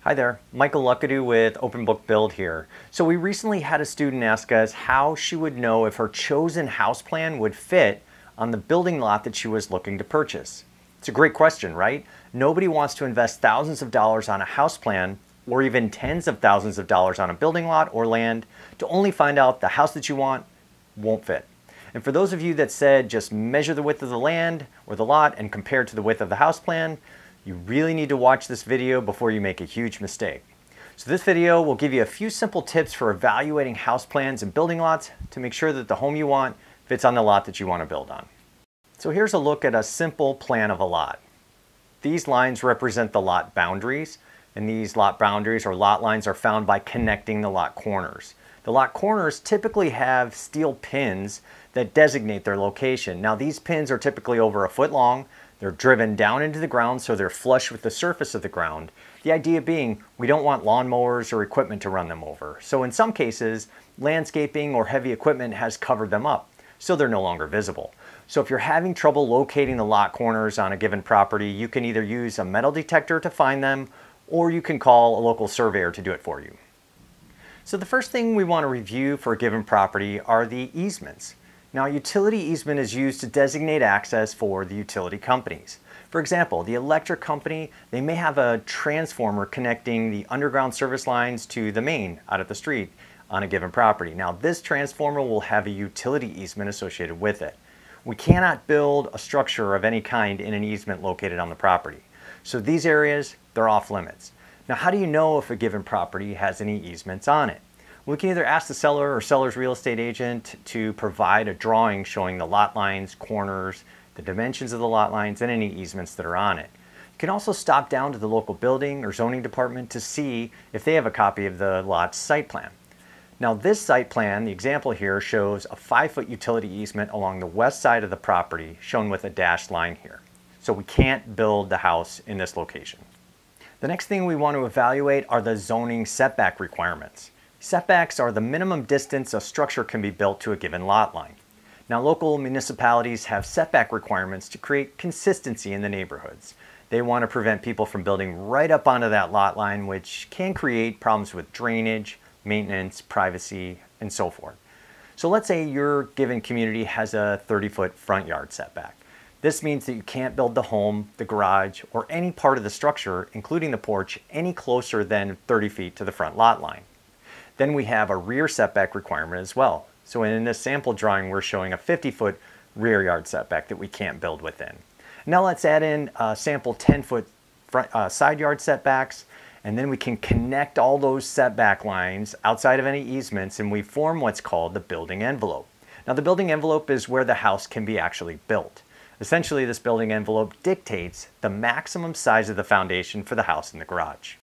Hi there, Michael Luckadoo with Open Book Build here. So we recently had a student ask us how she would know if her chosen house plan would fit on the building lot that she was looking to purchase. It's a great question, right? Nobody wants to invest thousands of dollars on a house plan or even tens of thousands of dollars on a building lot or land to only find out the house that you want won't fit. And for those of you that said just measure the width of the land or the lot and compare it to the width of the house plan, you really need to watch this video before you make a huge mistake. So this video will give you a few simple tips for evaluating house plans and building lots to make sure that the home you want fits on the lot that you want to build on. So here's a look at a simple plan of a lot. These lines represent the lot boundaries, and these lot boundaries or lot lines are found by connecting the lot corners. The lot corners typically have steel pins that designate their location. Now these pins are typically over a foot long. They're driven down into the ground so they're flush with the surface of the ground. The idea being we don't want lawnmowers or equipment to run them over. So in some cases, landscaping or heavy equipment has covered them up, so they're no longer visible. So if you're having trouble locating the lot corners on a given property, you can either use a metal detector to find them, or you can call a local surveyor to do it for you. So the first thing we want to review for a given property are the easements. Now, a utility easement is used to designate access for the utility companies. For example, the electric company, they may have a transformer connecting the underground service lines to the main out at the street on a given property. Now, this transformer will have a utility easement associated with it. We cannot build a structure of any kind in an easement located on the property. So these areas, they're off limits. Now, how do you know if a given property has any easements on it? We can either ask the seller or seller's real estate agent to provide a drawing showing the lot lines, corners, the dimensions of the lot lines, and any easements that are on it. You can also stop down to the local building or zoning department to see if they have a copy of the lot's site plan. Now this site plan, the example here, shows a 5-foot utility easement along the west side of the property, shown with a dashed line here. So we can't build the house in this location. The next thing we want to evaluate are the zoning setback requirements. Setbacks are the minimum distance a structure can be built to a given lot line. Now, local municipalities have setback requirements to create consistency in the neighborhoods. They want to prevent people from building right up onto that lot line, which can create problems with drainage, maintenance, privacy, and so forth. So let's say your given community has a 30-foot front yard setback. This means that you can't build the home, the garage, or any part of the structure, including the porch, any closer than 30 feet to the front lot line. Then we have a rear setback requirement as well. So in this sample drawing, we're showing a 50-foot rear yard setback that we can't build within. Now let's add in sample 10-foot side yard setbacks, and then we can connect all those setback lines outside of any easements, and we form what's called the building envelope. Now the building envelope is where the house can be actually built. Essentially, this building envelope dictates the maximum size of the foundation for the house and the garage.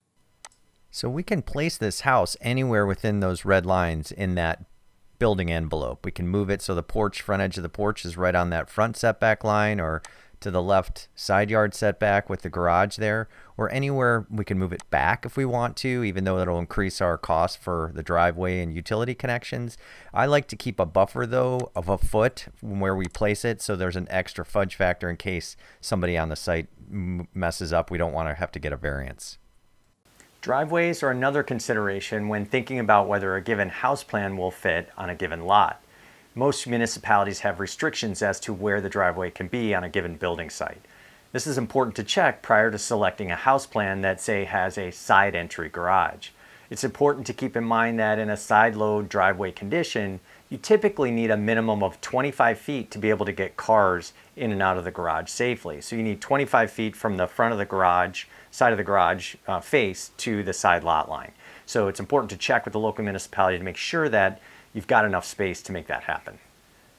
So we can place this house anywhere within those red lines in that building envelope. We can move it so the front edge of the porch is right on that front setback line, or to the left side yard setback with the garage there, or anywhere we can move it back if we want to, even though it'll increase our cost for the driveway and utility connections. I like to keep a buffer though of a foot from where we place it, so there's an extra fudge factor in case somebody on the site messes up. We don't want to have to get a variance. Driveways are another consideration when thinking about whether a given house plan will fit on a given lot. Most municipalities have restrictions as to where the driveway can be on a given building site. This is important to check prior to selecting a house plan that, say, has a side entry garage. It's important to keep in mind that in a side load driveway condition, you typically need a minimum of 25 feet to be able to get cars in and out of the garage safely. So you need 25 feet from the front of the garage, side of the garage face to the side lot line. So it's important to check with the local municipality to make sure that you've got enough space to make that happen.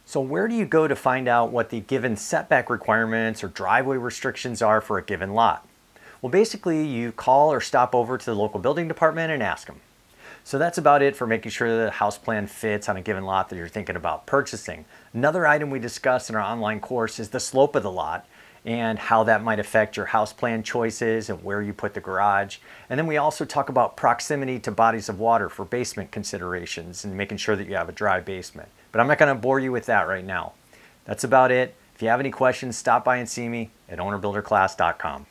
So where do you go to find out what the given setback requirements or driveway restrictions are for a given lot? Well, basically you call or stop over to the local building department and ask them. So that's about it for making sure that the house plan fits on a given lot that you're thinking about purchasing. Another item we discussed in our online course is the slope of the lot and how that might affect your house plan choices and where you put the garage. And then we also talk about proximity to bodies of water for basement considerations and making sure that you have a dry basement. But I'm not going to bore you with that right now. That's about it. If you have any questions, stop by and see me at ownerbuilderclass.com.